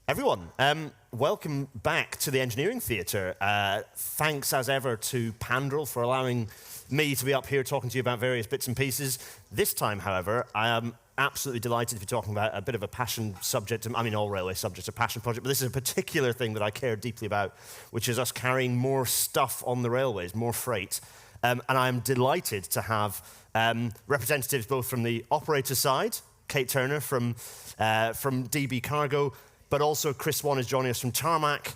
Everyone, welcome back to the Engineering Theatre. Thanks as ever to Pandrel for allowing me to be up here talking to you about various bits and pieces. This time, however, I am absolutely delighted to be talking about a bit of a passion subject. I mean, all railway subjects are passion project, but this is a particular thing that I care deeply about, which is us carrying more stuff on the railways, more freight. And I'm delighted to have representatives both from the operator side, Kate Turner from DB Cargo, but also Chris Swan is joining us from Tarmac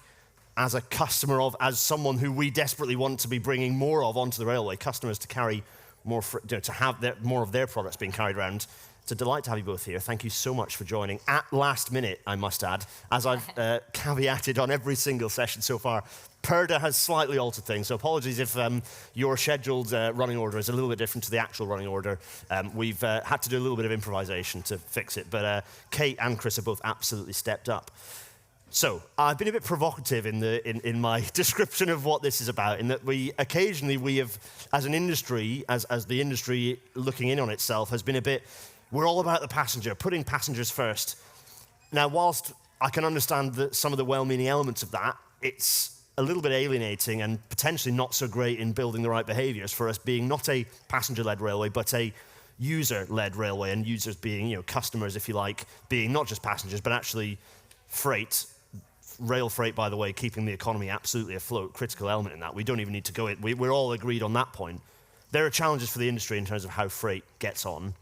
as a customer as someone who we desperately want to be bringing more of onto the railway, customers to carry more, to have more of their products being carried around. It's a delight to have you both here. Thank you so much for joining. At last minute, I must add, as I've caveated on every single session so far, Purda has slightly altered things, so apologies if your scheduled running order is a little bit different to the actual running order. We've had to do a little bit of improvisation to fix it, but Kate and Chris have both absolutely stepped up. So, I've been a bit provocative in my description of what this is about, in that we have, as an industry, as the industry looking in on itself, has been a bit, we're all about the passenger, putting passengers first. Now, whilst I can understand some of the well-meaning elements of that, it's a little bit alienating and potentially not so great in building the right behaviours for us being not a passenger-led railway, but a user-led railway, and users being, customers, if you like, being not just passengers, but actually freight. Rail freight, by the way, keeping the economy absolutely afloat, critical element in that. We don't even need to go in. We're all agreed on that point. There are challenges for the industry in terms of how freight gets on,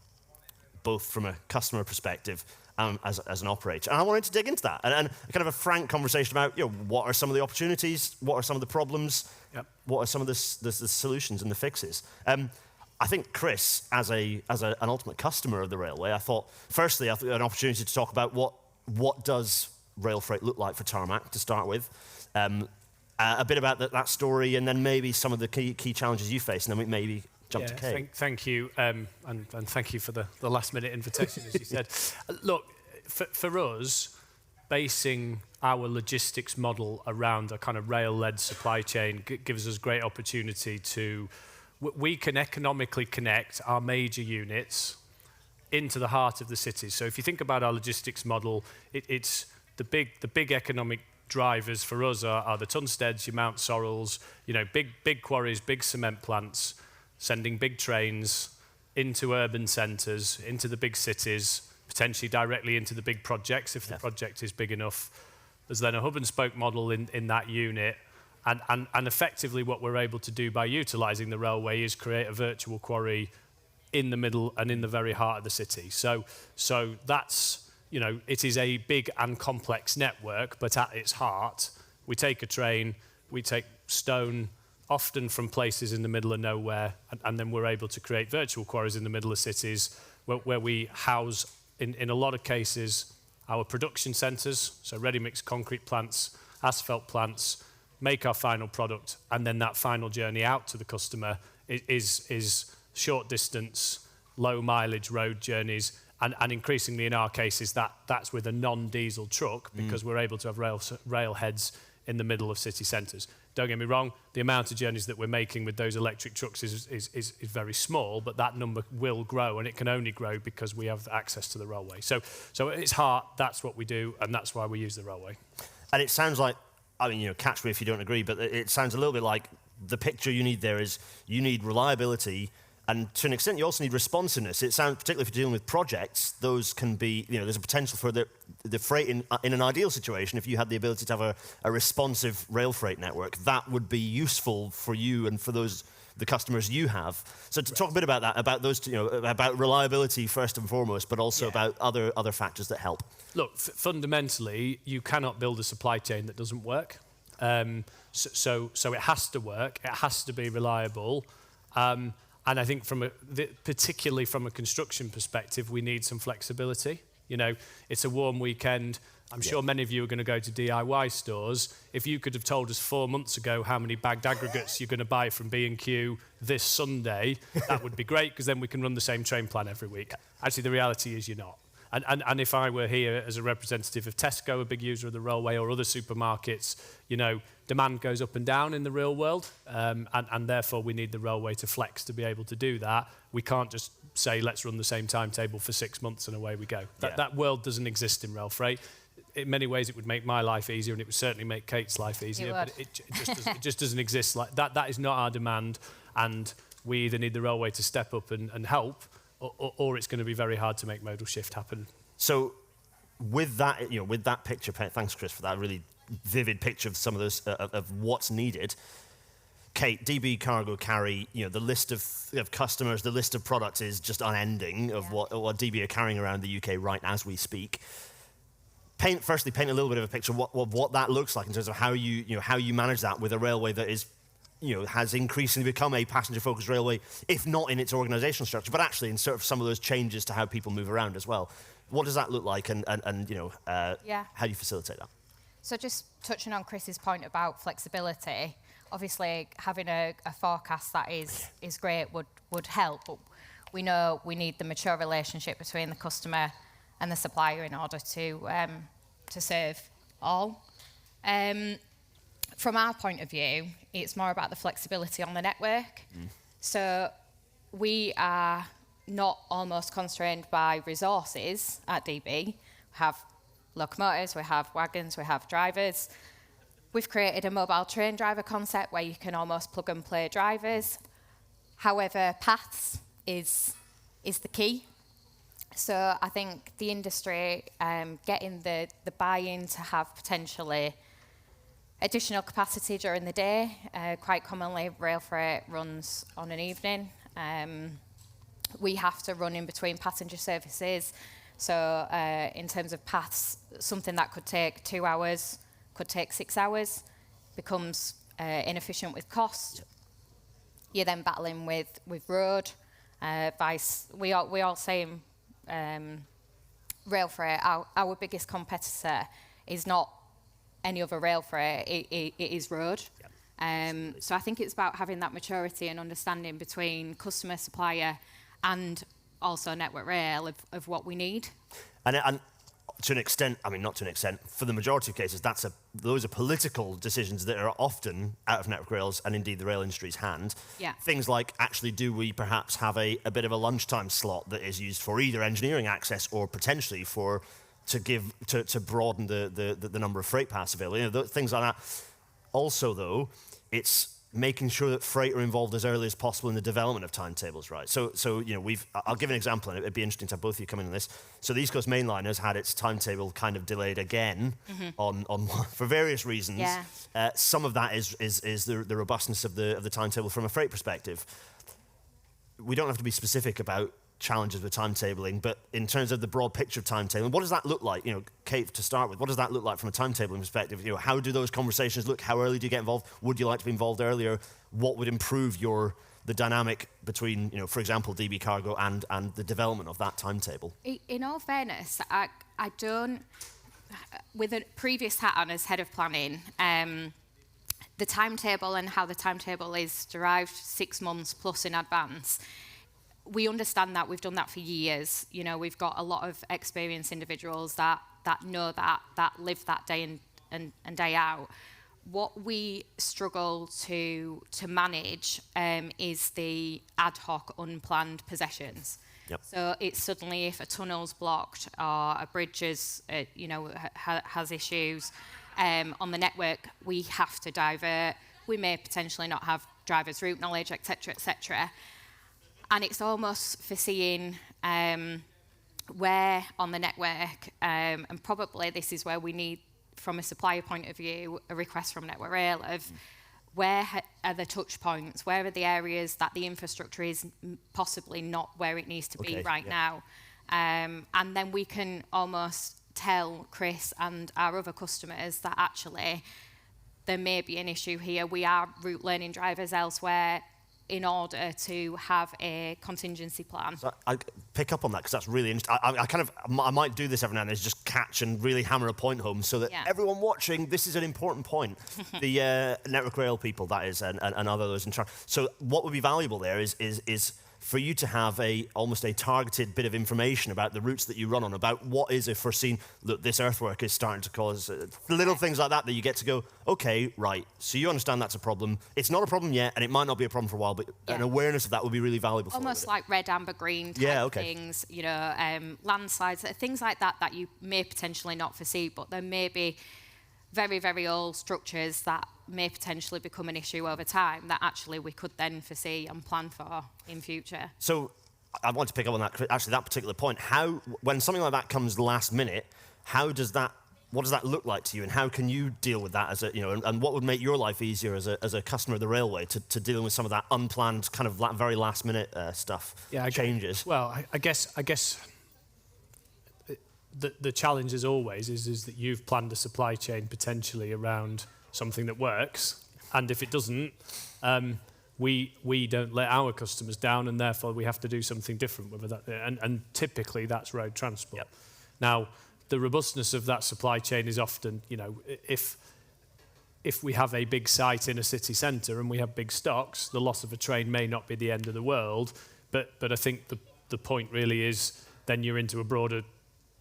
both from a customer perspective as an operator. And I wanted to dig into that and kind of a frank conversation about, what are some of the opportunities, what are some of the problems, what are some of the solutions and the fixes. I think Chris, as an ultimate customer of the railway, I thought, firstly, an opportunity to talk about what does rail freight look like for Tarmac to start with, a bit about that story, and then maybe some of the key challenges you face, and then we maybe jump to Kate. Thank you, and thank you for the last-minute invitation, as you said. Look, for us, basing our logistics model around a kind of rail-led supply chain gives us great opportunity to... We can economically connect our major units into the heart of the cities. So if you think about our logistics model, it's the big economic drivers for us are the Tunsteads, your Mount Sorrels, big quarries, big cement plants, sending big trains into urban centres, into the big cities, potentially directly into the big projects if the project is big enough. There's then a hub and spoke model in that unit, and effectively what we're able to do by utilising the railway is create a virtual quarry in the middle and in the very heart of the city. So that's, it is a big and complex network, but at its heart, we take a train, we take stone, often from places in the middle of nowhere, and then we're able to create virtual quarries in the middle of cities where we house, in a lot of cases, our production centres, so ready-mix concrete plants, asphalt plants, make our final product, and then that final journey out to the customer is short distance, low mileage road journeys, and increasingly in our cases that's with a non-diesel truck, because we're able to have rail heads in the middle of city centres. Don't get me wrong, the amount of journeys that we're making with those electric trucks is very small, but that number will grow, and it can only grow because we have access to the railway. So at its heart, that's what we do, and that's why we use the railway. And it sounds like, catch me if you don't agree, but it sounds a little bit like the picture you need there is you need reliability, and to an extent you also need responsiveness. It sounds, particularly if you're dealing with projects, those can be, there's a potential for the freight in an ideal situation, if you had the ability to have a responsive rail freight network, that would be useful for you and for the customers you have. So to talk a bit about that, about those two, about reliability first and foremost, but also about other factors that help. Look, fundamentally, you cannot build a supply chain that doesn't work. So it has to work. It has to be reliable. And I think particularly from a construction perspective, we need some flexibility. It's a warm weekend. I'm sure many of you are going to go to DIY stores. If you could have told us 4 months ago how many bagged aggregates you're going to buy from B&Q this Sunday, that would be great, because then we can run the same train plan every week. Actually, the reality is you're not. And if I were here as a representative of Tesco, a big user of the railway, or other supermarkets, demand goes up and down in the real world, and therefore we need the railway to flex to be able to do that. We can't just say, let's run the same timetable for 6 months and away we go. That world doesn't exist in rail freight. in many ways it would make my life easier, and it would certainly make Kate's life easier. would. But it just doesn't exist like that. That is not our demand, and we either need the railway to step up and help, or it's going to be very hard to make modal shift happen. So, with that, with that picture, thanks, Chris, for that really vivid picture of some of those of what's needed. Kate, DB Cargo carry, the list of customers, the list of products is just unending of what DB are carrying around the UK right as we speak. Paint a little bit of a picture of what that looks like in terms of how you manage that with a railway that is, has increasingly become a passenger-focused railway, if not in its organisational structure, but actually in sort of some of those changes to how people move around as well. What does that look like, and how do you facilitate that? So just touching on Chris's point about flexibility, obviously having a forecast that is great would help, but we know we need the mature relationship between the customer and the supplier in order to serve all. From our point of view, it's more about the flexibility on the network. So we are not almost constrained by resources at DB. We have locomotives, we have wagons, we have drivers. We've created a mobile train driver concept where you can almost plug and play drivers. However, paths is the key. So I think the industry getting the buy-in to have potentially additional capacity during the day. Quite commonly, rail freight runs on an evening. We have to run in between passenger services. So in terms of paths, something that could take 2 hours, could take 6 hours, becomes inefficient with cost. You're then battling with road. We all say rail freight, our biggest competitor is not any other rail freight, it is road. Yep. So I think it's about having that maturity and understanding between customer, supplier, and also Network Rail of what we need. And to an extent, not to an extent, for the majority of cases, those are political decisions that are often out of Network Rail's and indeed the rail industry's hand. Yeah. Things like, actually, do we perhaps have a bit of a lunchtime slot that is used for either engineering access or potentially to broaden the number of freight paths available, things like that. Also, though, it's making sure that freight are involved as early as possible in the development of timetables, right? So I'll give an example, and it'd be interesting to have both of you come in on this. So the East Coast Main Line has had its timetable kind of delayed again on for various reasons. Yeah. Some of that is the robustness of the timetable from a freight perspective. We don't have to be specific about challenges with timetabling, but in terms of the broad picture of timetabling, what does that look like? Kate, to start with, what does that look like from a timetabling perspective? How do those conversations look? How early do you get involved? Would you like to be involved earlier? What would improve the dynamic between, for example, DB Cargo and the development of that timetable? In all fairness, I don't, with a previous hat on as head of planning, the timetable and how the timetable is derived 6 months plus in advance, we understand that. We've done that for years. We've got a lot of experienced individuals that know that live that day in and day out. What we struggle to manage is the ad hoc, unplanned possessions. Yep. So it's suddenly if a tunnel's blocked or a bridge is, has issues on the network, we have to divert. We may potentially not have driver's route knowledge, etc., etc. And it's almost foreseeing where on the network, and probably this is where we need, from a supplier point of view, a request from Network Rail of where are the touch points, where are the areas that the infrastructure is possibly not where it needs to be now. And then we can almost tell Chris and our other customers that actually there may be an issue here. We are route learning drivers elsewhere in order to have a contingency plan. So I pick up on that because that's really interesting. I might do this every now and then, is just catch and really hammer a point home so that everyone watching, this is an important point. The Network Rail people, that is, and others in charge. So what would be valuable there is for you to have almost a targeted bit of information about the routes that you run on, about what is a foreseen, look, this earthwork is starting to cause little things like that you get to go, okay, right, so you understand that's a problem. It's not a problem yet, and it might not be a problem for a while, but an awareness of that would be really valuable for you. Almost like red, amber, green type things, you know, landslides, things like that you may potentially not foresee, but there may be very, very old structures that may potentially become an issue over time that actually we could then foresee and plan for in future. So I want to pick up on that, actually, that particular point. How, when something like that comes last minute, what does that look like to you, and how can you deal with that and what would make your life easier as a customer of the railway to dealing with some of that unplanned kind of very last minute stuff, changes? Well, I guess the challenge as always is that you've planned a supply chain potentially around something that works, and if it doesn't, we don't let our customers down, and therefore we have to do something different with that. And typically that's road transport. Yep. Now, the robustness of that supply chain is often, you know, if we have a big site in a city centre and we have big stocks, the loss of a train may not be the end of the world. But I think the point really is then you're into a broader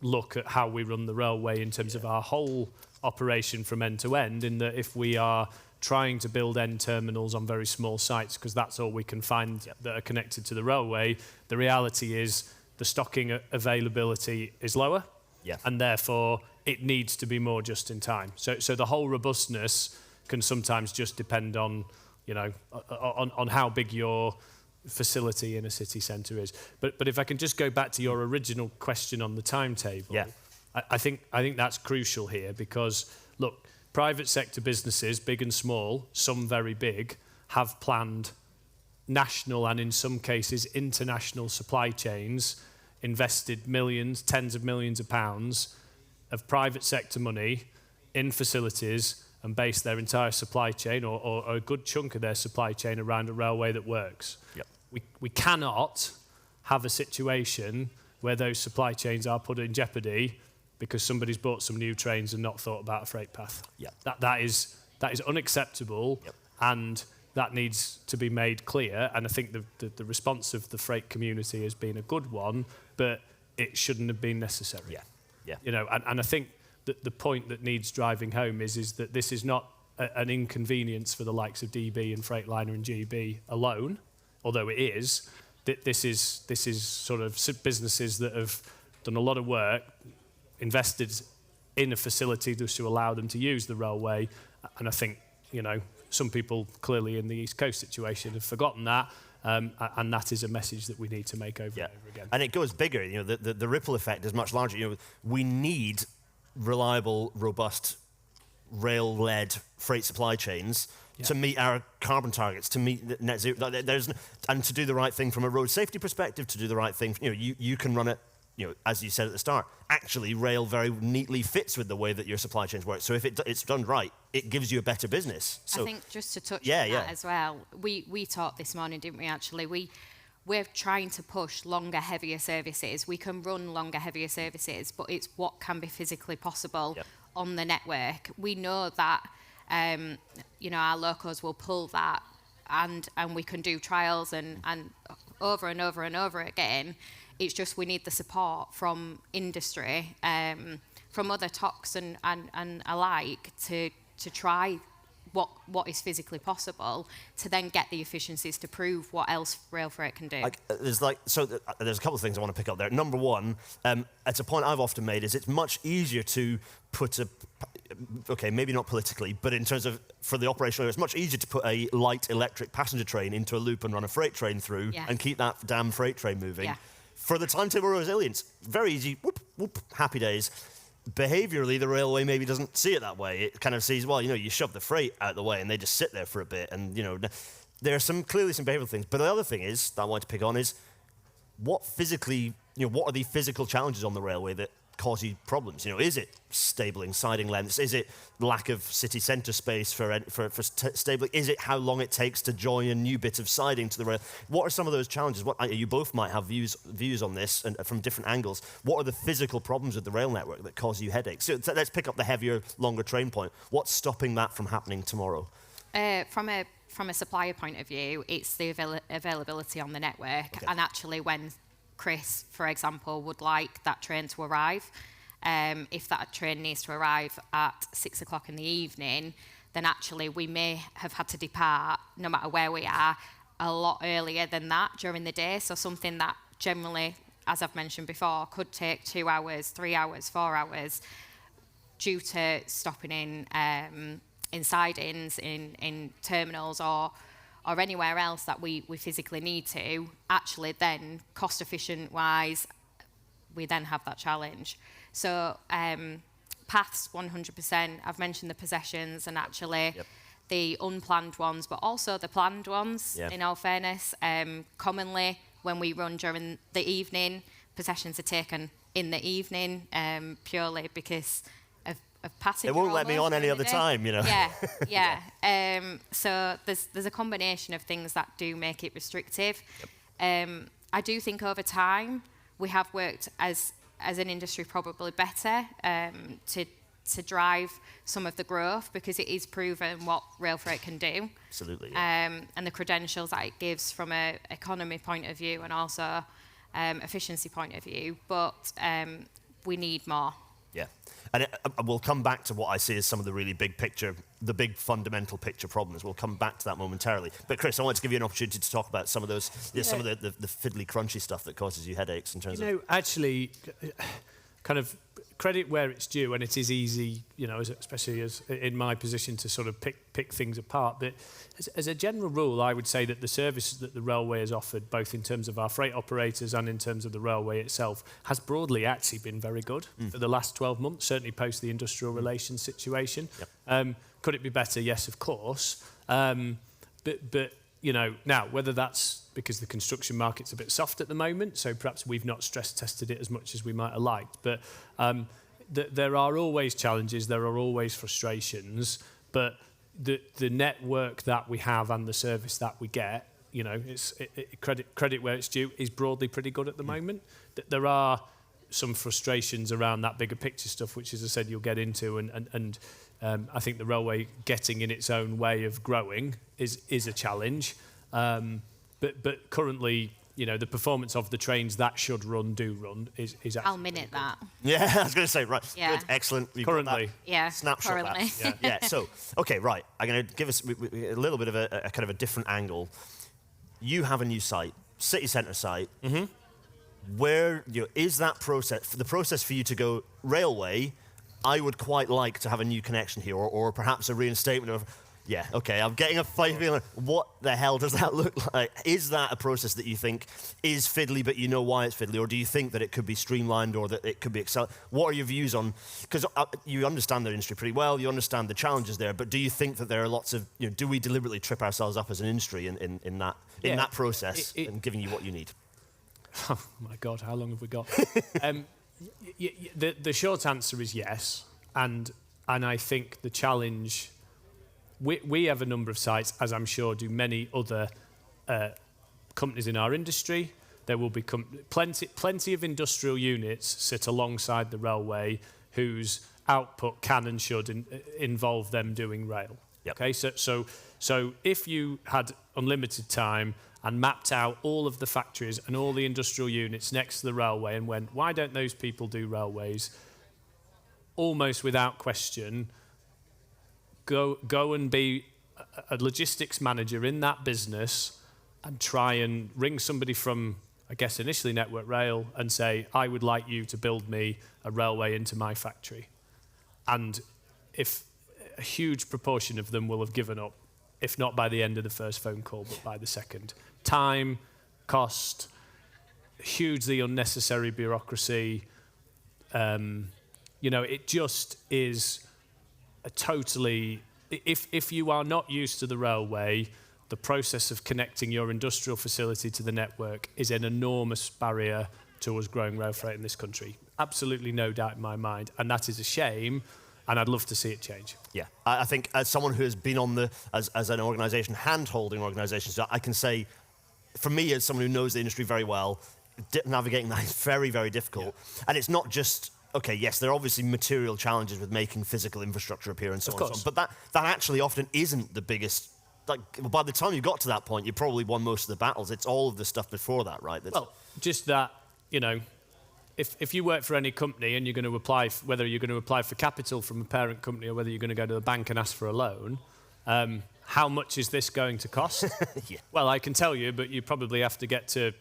look at how we run the railway in terms of our whole operation from end to end, in that if we are trying to build end terminals on very small sites because that's all we can find that are connected to the railway, the reality is the stocking availability is lower, and therefore it needs to be more just in time. So the whole robustness can sometimes just depend on, you know, on how big your facility in a city centre is. But if I can just go back to your original question on the timetable, I think that's crucial here, because look, private sector businesses, big and small, some very big, have planned national and in some cases international supply chains, invested millions, tens of millions of pounds of private sector money in facilities and based their entire supply chain or a good chunk of their supply chain around a railway that works. We cannot have a situation where those supply chains are put in jeopardy because somebody's bought some new trains and not thought about a freight path. That is unacceptable, and that needs to be made clear. And I think the response of the freight community has been a good one, but it shouldn't have been necessary. You know, and I think that the point that needs driving home is that this is not an inconvenience for the likes of DB and Freightliner and GB alone, although it is. This is sort of businesses that have done a lot of work, invested in a facility just to allow them to use the railway, and I think, you know, some people clearly in the East Coast situation have forgotten that, and that is a message that we need to make over and over again. And it goes bigger. You know, the ripple effect is much larger. You know, we need reliable, robust, rail-led freight supply chains to meet our carbon targets, to meet net zero. And to do the right thing from a road safety perspective, to do the right thing. You know, you can run it. You know, as you said at the start, actually rail very neatly fits with the way that your supply chains work. So if it's done right, it gives you a better business. So, I think just to touch on that as well, we talked this morning, didn't we, actually? We're trying to push longer, heavier services. We can run longer, heavier services, but it's what can be physically possible on the network. We know that, you know, our locos will pull that, and we can do trials and over and over and over again. It's just we need the support from industry, from other TOCs and alike to try what is physically possible, to then get the efficiencies to prove what else rail freight can do. There's a couple of things I want to pick up there. Number one, it's a point I've often made, is it's much easier to put maybe not politically, but in terms of for the operational, it's much easier to put a light electric passenger train into a loop and run a freight train through and keep that damn freight train moving. For the timetable resilience, very easy, whoop, whoop, happy days. Behaviourally, the railway maybe doesn't see it that way. It kind of sees, well, you know, you shove the freight out the way and they just sit there for a bit. And, you know, there are clearly some behavioural things. But the other thing is, that I want to pick on is, what are the physical challenges on the railway that cause you problems? You know, is it stabling, siding lengths? Is it lack of city centre space for stabling? Is it how long it takes to join a new bit of siding to the rail? What are some of those challenges? You both might have views on this and from different angles. What are the physical problems with the rail network that cause you headaches? So let's pick up the heavier, longer train point. What's stopping that from happening tomorrow? From a supplier point of view, it's the availability on the network. Okay. And actually, when Chris, for example, would like that train to arrive, if that train needs to arrive at 6 o'clock in the evening, then actually we may have had to depart, no matter where we are, a lot earlier than that during the day. So something that generally, as I've mentioned before, could take 2 hours, 3 hours, 4 hours, due to stopping in sidings, in terminals, or anywhere else that we physically need to, actually then, cost efficient wise, we then have that challenge. So paths, 100%. I've mentioned the possessions and actually the unplanned ones, but also the planned ones, in all fairness. Commonly, when we run during the evening, possessions are taken in the evening, purely because of passenger. They won't let me on any other time, you know. Yeah. So there's a combination of things that do make it restrictive. I do think over time we have worked as an industry probably better to drive some of the growth, because it is proven what rail freight can do. Absolutely. Yeah. And the credentials that it gives from an economy point of view and also efficiency point of view. But we need more. Yeah, and we'll come back to what I see as some of the really big picture, the big fundamental picture problems. We'll come back to that momentarily. But Chris, I wanted to give you an opportunity to talk about some of those, some of the fiddly, crunchy stuff that causes you headaches in terms of. Actually, kind of credit where it's due, and it is easy, especially as in my position, to sort of pick things apart. But as a general rule, I would say that the services that the railway has offered, both in terms of our freight operators and in terms of the railway itself, has broadly actually been very good for the last 12 months, certainly post the industrial relations situation. Yep. Could it be better? Yes, of course. But now, whether that's because the construction market's a bit soft at the moment, so perhaps we've not stress tested it as much as we might have liked. But there are always challenges, there are always frustrations, but the network that we have and the service that we get, it's credit where it's due, is broadly pretty good at the moment. There are some frustrations around that bigger picture stuff, which, as I said, you'll get into, and I think the railway getting in its own way of growing is a challenge. But currently, the performance of the trains that should run is actually. I'll minute that. Yeah, I was going to say, right. Yeah. Good, excellent. We've Currently. got that Yeah, snapshot. currently. Yeah. So, okay, right. I'm going to give us a little bit of a kind of a different angle. You have a new site, city centre site. Mm-hmm. Where is that process? The process for you to go railway, I would quite like to have a new connection here, or perhaps a reinstatement of. Yeah, okay, I'm getting a feeling. What the hell does that look like? Is that a process that you think is fiddly, but you know why it's fiddly? Or do you think that it could be streamlined, or that it could be accelerated? What are your views on... Because you understand the industry pretty well, you understand the challenges there, but do you think that there are lots of... do we deliberately trip ourselves up as an industry in that process and giving you what you need? Oh, my God, how long have we got? The short answer is yes, and I think the challenge... We have a number of sites, as I'm sure do many other companies in our industry. There will be plenty of industrial units sit alongside the railway whose output can and should involve them doing rail. Yep. Okay, so if you had unlimited time and mapped out all of the factories and all the industrial units next to the railway and went, why don't those people do railways? Almost without question, go and be a logistics manager in that business and try and ring somebody from, I guess, initially Network Rail and say, I would like you to build me a railway into my factory. And if a huge proportion of them will have given up, if not by the end of the first phone call, but by the second. Time, cost, hugely unnecessary bureaucracy. It just is... totally, if you are not used to the railway, the process of connecting your industrial facility to the network is an enormous barrier to us growing rail freight in this country. Absolutely no doubt in my mind, and that is a shame, and I'd love to see it change. Yeah, I think as someone who has been on as an organisation, hand-holding organisations, I can say, for me as someone who knows the industry very well, navigating that is very, very difficult. Yeah. And it's not just okay, yes, there are obviously material challenges with making physical infrastructure appear and so on and so on. course. But that actually often isn't the biggest. Like, by the time you got to that point, you probably won most of the battles. It's all of the stuff before that, right? Well, just that, you know, if you work for any company and you're going to apply, whether you're going to apply for capital from a parent company or whether you're going to go to the bank and ask for a loan, how much is this going to cost? Yeah. Well, I can tell you, but you probably have to get to,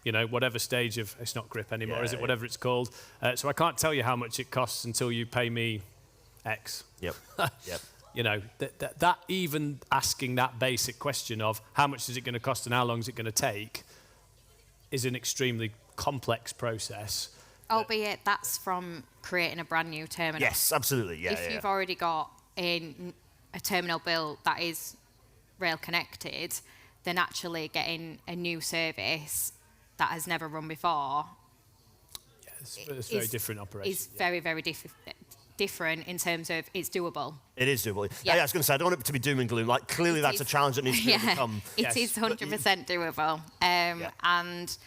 you know, whatever stage of, it's not GRIP anymore, is it? Whatever it's called. So I can't tell you how much it costs until you pay me X. Yep. Yep. You know, that even asking that basic question of how much is it going to cost and how long is it going to take is an extremely complex process. Albeit that's from creating a brand new terminal. Yes, absolutely. Yeah. If you've already got a terminal built that is rail connected, then actually getting a new service that has never run before It's very different operation. is very, very different in terms of it's doable. It is doable. Yeah. I was going to say, I don't want it to be doom and gloom. Like, clearly that's a challenge that needs to be overcome. It is 100% doable. And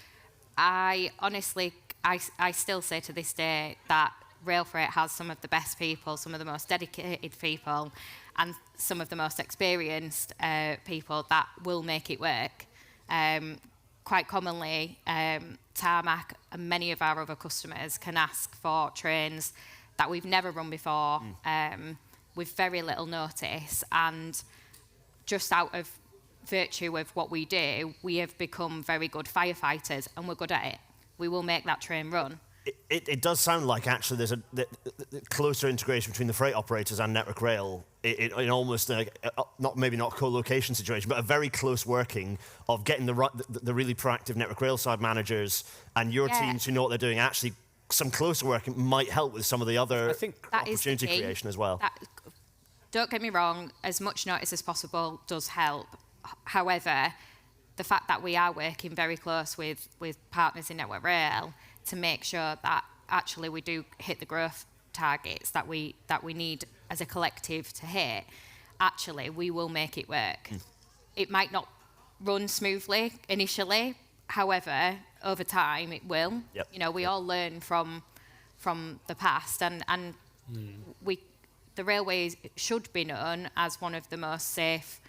I honestly, I still say to this day that rail freight has some of the best people, some of the most dedicated people, and some of the most experienced people that will make it work. Quite commonly, Tarmac and many of our other customers can ask for trains that we've never run before with very little notice, and just out of virtue of what we do, we have become very good firefighters, and we're good at it. We will make that train run. It does sound like actually there's a closer integration between the freight operators and Network Rail in almost maybe not co-location situation, but a very close working of getting the really proactive Network Rail side managers and your teams who know what they're doing. Actually, some closer working might help with some of the other opportunity creation as well. Don't get me wrong, as much notice as possible does help. However, the fact that we are working very close with partners in Network Rail to make sure that actually we do hit the growth targets that we need as a collective to hit, actually we will make it work. It might not run smoothly initially, however, over time it will. Yep. You know, we all learn from the past, and the railways should be known as one of the most safe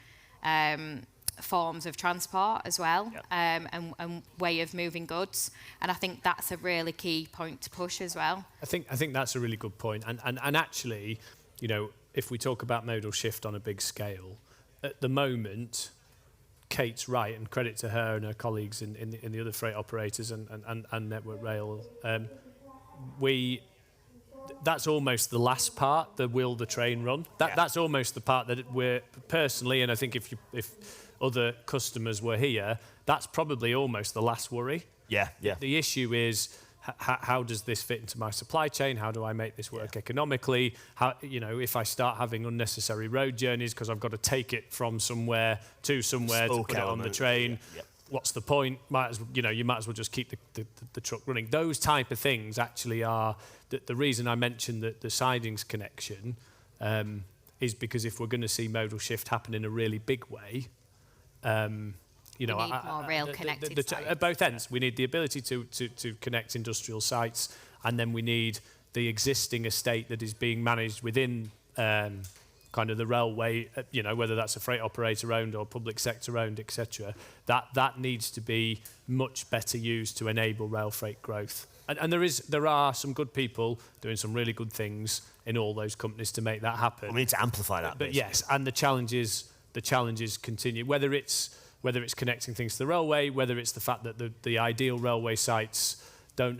forms of transport as well, and way of moving goods. And I think that's a really key point to push as well. I think that's a really good point. And actually, you know, if we talk about modal shift on a big scale, at the moment, Kate's right, and credit to her and her colleagues in the other freight operators and Network Rail. That's almost the last part, will the train run? That's almost the part that we're personally, and I think if other customers were here, that's probably almost the last worry. Yeah. The issue is how does this fit into my supply chain? How do I make this work economically? How, you know, if I start having unnecessary road journeys because I've got to take it from somewhere to somewhere to put it on the train, what's the point? You might as well just keep the truck running. Those type of things actually are the reason I mentioned the sidings connection is because if we're going to see modal shift happen in a really big way, you know, we need more rail connected sites. At both ends, we need the ability to connect industrial sites, and then we need the existing estate that is being managed within kind of the railway, you know, whether that's a freight operator owned or public sector owned, etc. That needs to be much better used to enable rail freight growth. And there are some good people doing some really good things in all those companies to make that happen. We need to amplify that. But yes, and the challenges continue. Whether it's connecting things to the railway, whether it's the fact that the ideal railway sites are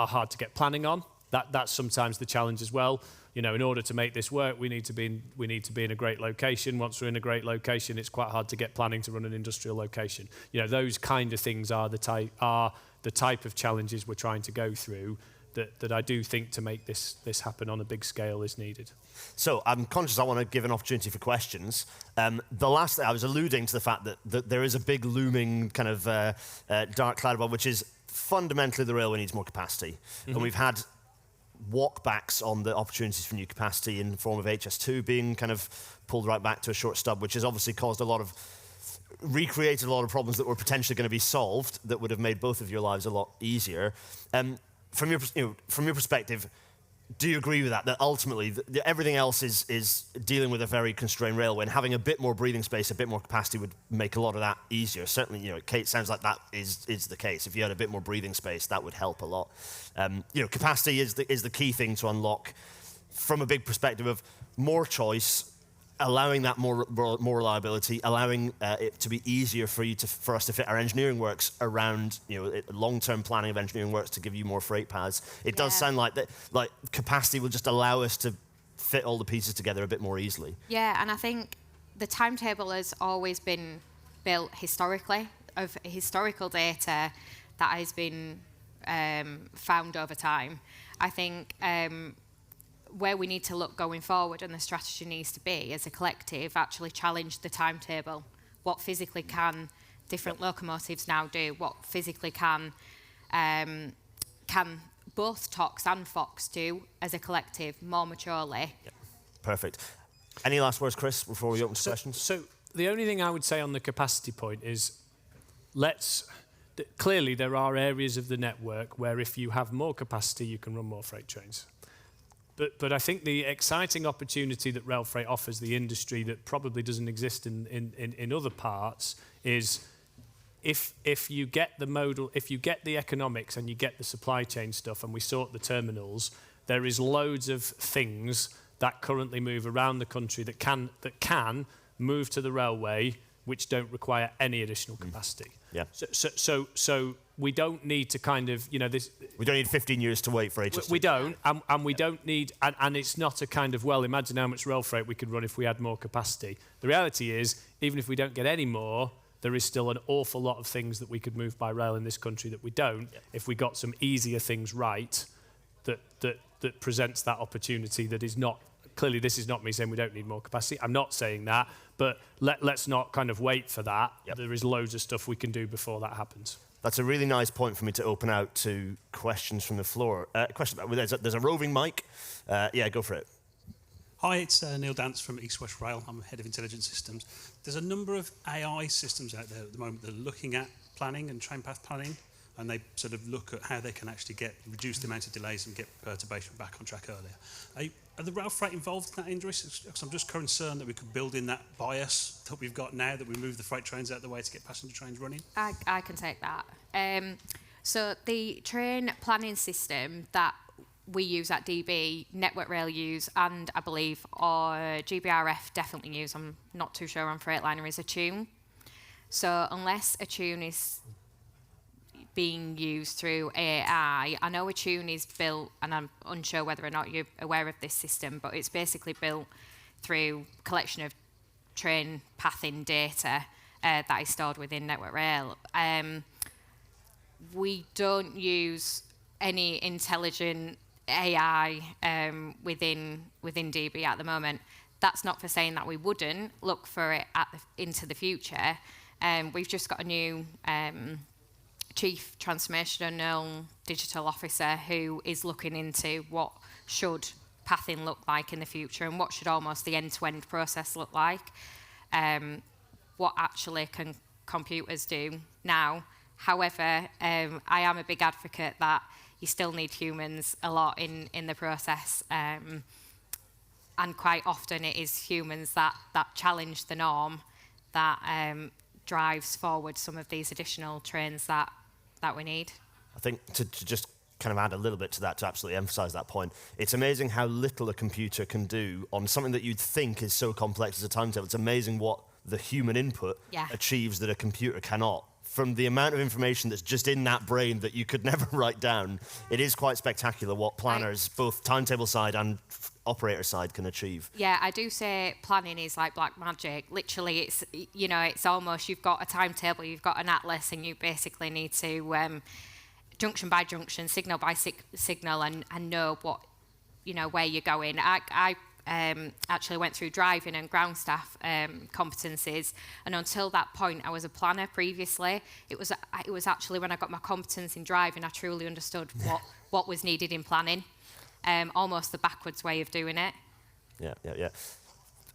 hard to get planning on. That's sometimes the challenge as well. You know, in order to make this work, we need to be in a great location. Once we're in a great location, it's quite hard to get planning to run an industrial location. You know, those kind of things are the type of challenges we're trying to go through that I do think to make this happen on a big scale is needed. So I'm conscious I want to give an opportunity for questions. The last thing I was alluding to the fact that there is a big looming kind of dark cloud above, which is fundamentally the railway needs more capacity. Mm-hmm. And we've had walkbacks on the opportunities for new capacity in the form of HS2 being kind of pulled right back to a short stub, which has obviously recreated a lot of problems that were potentially going to be solved that would have made both of your lives a lot easier. From your perspective, do you agree with that? That ultimately everything else is dealing with a very constrained railway, and having a bit more breathing space, a bit more capacity would make a lot of that easier. Certainly, Kate, sounds like that is the case. If you had a bit more breathing space, that would help a lot. Capacity is the key thing to unlock from a big perspective of more choice, allowing that more reliability, allowing it to be easier for us to fit our engineering works around, long-term planning of engineering works to give you more freight paths. It does sound like that, like capacity will just allow us to fit all the pieces together a bit more easily. Yeah, and I think the timetable has always been built historically, of historical data that has been found over time. I think where we need to look going forward and the strategy needs to be as a collective actually challenge the timetable. What physically can different locomotives now do? What physically can both TOCs and FOX do as a collective more maturely? Yep. Perfect. Any last words, Chris, before we open to questions? So the only thing I would say on the capacity point is clearly there are areas of the network where if you have more capacity, you can run more freight trains. But I think the exciting opportunity that rail freight offers the industry that probably doesn't exist in other parts is if you get the economics and you get the supply chain stuff and we sort the terminals, there is loads of things that currently move around the country that can move to the railway which don't require any additional capacity. Yeah. So we don't need to kind of, this... We don't need 15 years to wait for HS2. We don't, and we don't need... And it's not a kind of, well, imagine how much rail freight we could run if we had more capacity. The reality is, even if we don't get any more, there is still an awful lot of things that we could move by rail in this country that we don't, if we got some easier things right, that presents that opportunity that is not... Clearly, this is not me saying we don't need more capacity. I'm not saying that, but let's not kind of wait for that. Yep. There is loads of stuff we can do before that happens. That's a really nice point for me to open out to questions from the floor. There's a roving mic. Go for it. Hi, it's Neil Dance from East West Rail. I'm Head of Intelligent Systems. There's a number of AI systems out there at the moment that are looking at planning and train path planning, and they sort of look at how they can actually reduce the amount of delays and get perturbation back on track earlier. Are the rail freight involved in that, Indris? Because I'm just concerned that we could build in that bias that we've got now, that we move the freight trains out of the way to get passenger trains running. I can take that. So the train planning system that we use at DB, Network Rail use, and I believe GBRF definitely use, I'm not too sure on Freightliner, is Attune. So unless Attune is being used through AI. I know Attune is built, and I'm unsure whether or not you're aware of this system, but it's basically built through collection of train pathing data that is stored within Network Rail. We don't use any intelligent AI within DB at the moment. That's not for saying that we wouldn't look for it into the future. We've just got a new Chief Transformational Digital Officer who is looking into what should pathing look like in the future and what should almost the end-to-end process look like. What actually can computers do now. However, I am a big advocate that you still need humans a lot in the process. And quite often it is humans that challenge the norm that drives forward some of these additional trains that we need. I think to just kind of add a little bit to that, to absolutely emphasize that point, it's amazing how little a computer can do on something that you'd think is so complex as a timetable. It's amazing what the human input achieves that a computer cannot. From the amount of information that's just in that brain that you could never write down, it is quite spectacular what planners, both timetable side and operator side, can achieve. Yeah, I do say planning is like black magic. Literally, it's almost, you've got a timetable, you've got an atlas, and you basically need to junction by junction, signal by signal, and know what, where you're going. I actually went through driving and ground staff competencies, and until that point I was a planner previously. It was actually when I got my competence in driving I truly understood what was needed in planning, almost the backwards way of doing it. Yeah.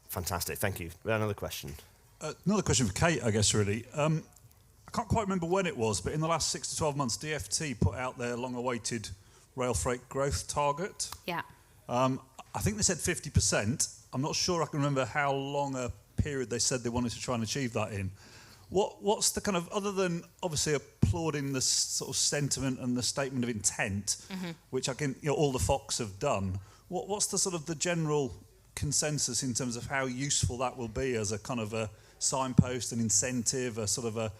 Fantastic, thank you. Another question. Another question for Kate, I guess, really. I can't quite remember when it was, but in the last 6 to 12 months DFT put out their long-awaited rail freight growth target. Yeah. I think they said 50%. I'm not sure I can remember how long a period they said they wanted to try and achieve that in. What's the kind of, other than obviously applauding the sort of sentiment and the statement of intent, which I can, all the Fox have done, what's the sort of the general consensus in terms of how useful that will be as a kind of a signpost, an incentive, a sort of a,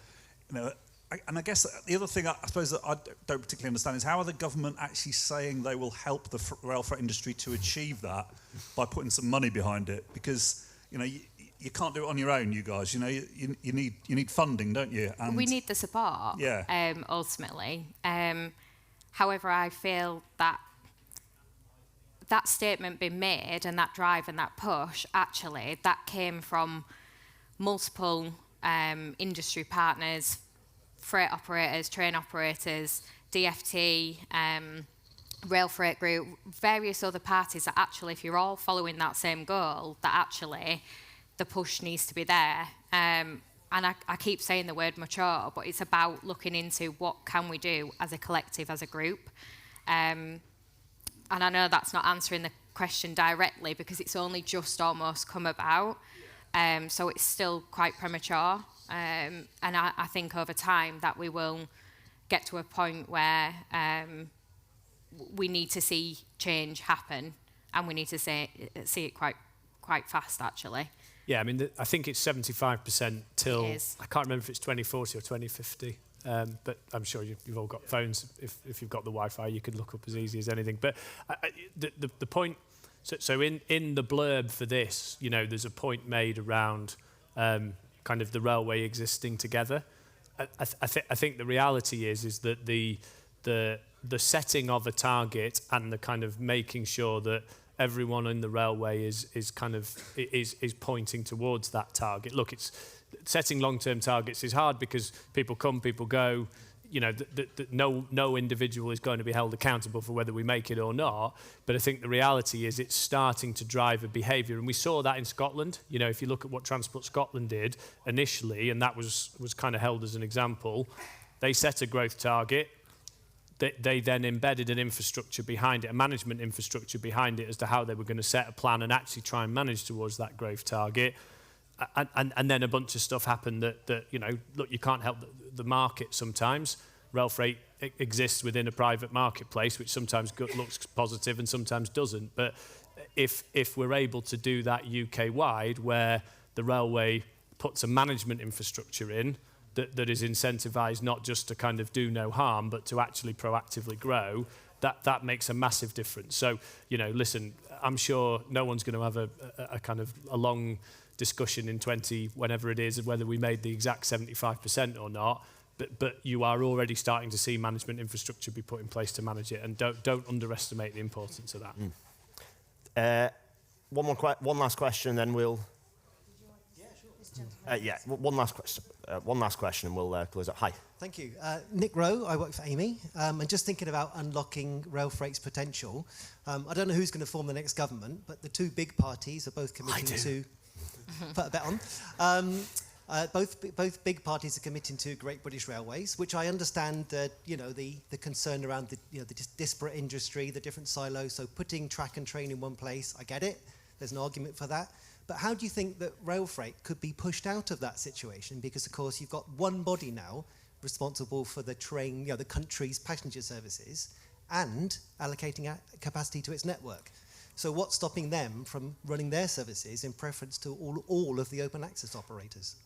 and I guess the other thing I suppose that I don't particularly understand is how are the government actually saying they will help the rail freight industry to achieve that by putting some money behind it? Because, you can't do it on your own, you guys. You need funding, don't you? And we need the support. Yeah. Ultimately, however, I feel that statement being made and that drive and that push, actually, that came from multiple industry partners, freight operators, train operators, DFT, Rail Freight Group, various other parties that actually, if you're all following that same goal, that actually the push needs to be there. And I keep saying the word mature, but it's about looking into what can we do as a collective, as a group. And I know that's not answering the question directly because it's only just almost come about. So it's still quite premature. And I think over time that we will get to a point where we need to see change happen, and we need to see it quite fast, actually. Yeah, I mean, I think it's 75% till, I can't remember if it's 2040 or 2050, but I'm sure you've all got phones. If you've got the Wi-Fi, you can look up as easy as anything. But the point, so in the blurb for this, there's a point made around kind of the railway existing together. I think the reality is that the setting of a target and the kind of making sure that everyone in the railway is pointing towards that target. Look, it's setting long-term targets is hard because people come, people go. No individual is going to be held accountable for whether we make it or not. But I think the reality is it's starting to drive a behaviour, and we saw that in Scotland. If you look at what Transport Scotland did initially, and that was kind of held as an example, they set a growth target. They then embedded an infrastructure behind it, a management infrastructure behind it as to how they were going to set a plan and actually try and manage towards that growth target. And then a bunch of stuff happened that look, you can't help the market sometimes. Rail freight exists within a private marketplace, which sometimes looks positive and sometimes doesn't. But if we're able to do that UK-wide, where the railway puts a management infrastructure in, that is incentivised not just to kind of do no harm, but to actually proactively grow, that makes a massive difference. So, listen, I'm sure no one's going to have a kind of a long discussion in 20, whenever it is, of whether we made the exact 75% or not, but you are already starting to see management infrastructure be put in place to manage it, and don't underestimate the importance of that. One last question, then we'll... One last question. One last question, and we'll close up. Hi. Thank you. Nick Rowe, I work for Amy, and just thinking about unlocking rail freight's potential. I don't know who's going to form the next government, but the two big parties are both committing to... Put a bet on. Both big parties are committing to Great British Railways, which I understand the concern around the disparate industry, the different silos. So putting track and train in one place, I get it. There's an argument for that. But how do you think that rail freight could be pushed out of that situation? Because, of course, you've got one body now responsible for the train, the country's passenger services, and allocating capacity to its network. So what's stopping them from running their services in preference to all of the open access operators?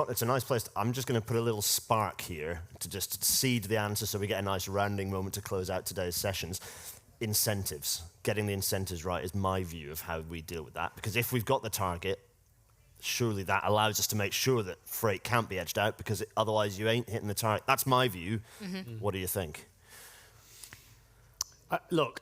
It's a nice place. I'm just going to put a little spark here to just seed the answer so we get a nice rounding moment to close out today's sessions. Incentives. Getting the incentives right is my view of how we deal with that. Because if we've got the target, surely that allows us to make sure that freight can't be edged out, because otherwise you ain't hitting the target. That's my view. Mm-hmm. What do you think? Look,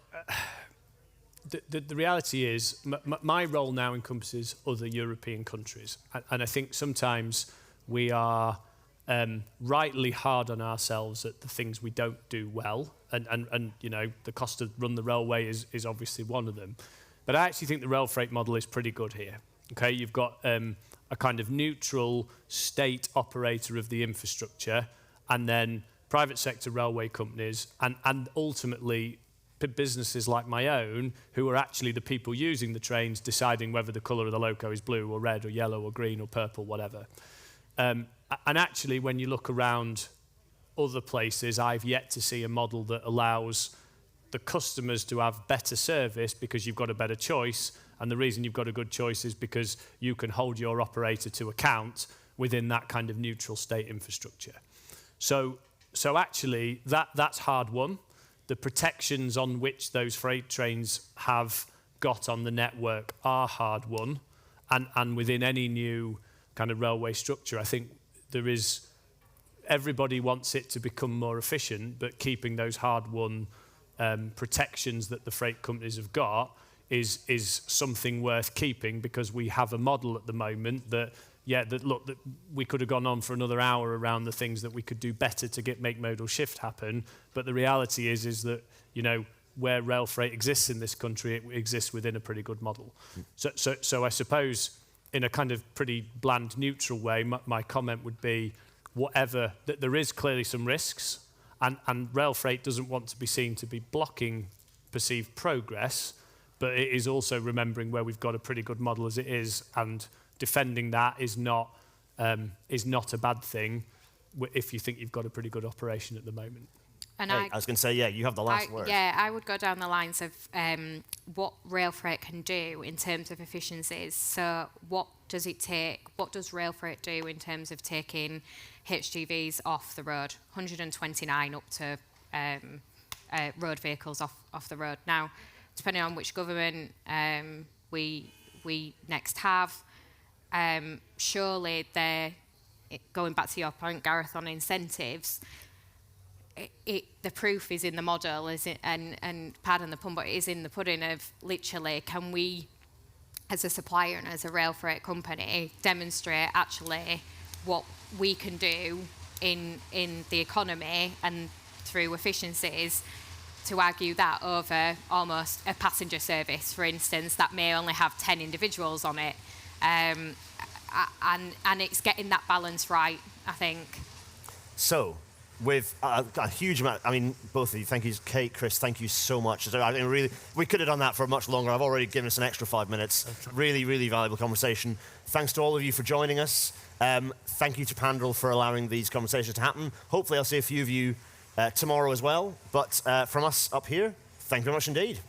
the reality is my role now encompasses other European countries. And I think sometimes we are rightly hard on ourselves at the things we don't do well. And the cost to run the railway is obviously one of them. But I actually think the rail freight model is pretty good here. Okay, you've got a kind of neutral state operator of the infrastructure, and then private sector railway companies, and ultimately businesses like my own, who are actually the people using the trains, deciding whether the colour of the loco is blue or red or yellow or green or purple, whatever. And actually, when you look around other places, I've yet to see a model that allows the customers to have better service because you've got a better choice. And the reason you've got a good choice is because you can hold your operator to account within that kind of neutral state infrastructure. So actually, that's hard won. The protections on which those freight trains have got on the network are hard won. And within any new kind of railway structure, I think there is, everybody wants it to become more efficient, but keeping those hard won protections that the freight companies have got is something worth keeping, because we have a model at the moment that we could have gone on for another hour around the things that we could do better to make modal shift happen. But the reality is that, you know, where rail freight exists in this country, it exists within a pretty good model. So I suppose in a kind of pretty bland, neutral way, my comment would be that there is clearly some risks, and rail freight doesn't want to be seen to be blocking perceived progress, but it is also remembering where we've got a pretty good model as it is, and defending that is not a bad thing if you think you've got a pretty good operation at the moment. And I was going to say, yeah, you have the last word. Yeah, I would go down the lines of what rail freight can do in terms of efficiencies. So what does it take? What does rail freight do in terms of taking HGVs off the road? 129 up to road vehicles off the road. Now, depending on which government we next have, surely going back to your point, Gareth, on incentives, the proof is in the model, is it? And pardon the pun, but it is in the pudding of literally, can we, as a supplier and as a rail freight company, demonstrate actually what we can do in the economy and through efficiencies to argue that over almost a passenger service, for instance, that may only have 10 individuals on it. And it's getting that balance right, I think. So, with a huge amount, I mean, both of you, thank you, Kate, Chris, thank you so much. I mean, really, we could have done that for much longer. I've already given us an extra 5 minutes. Really, really valuable conversation. Thanks to all of you for joining us. Thank you to Pandrel for allowing these conversations to happen. Hopefully I'll see a few of you tomorrow as well. But from us up here, thank you very much indeed.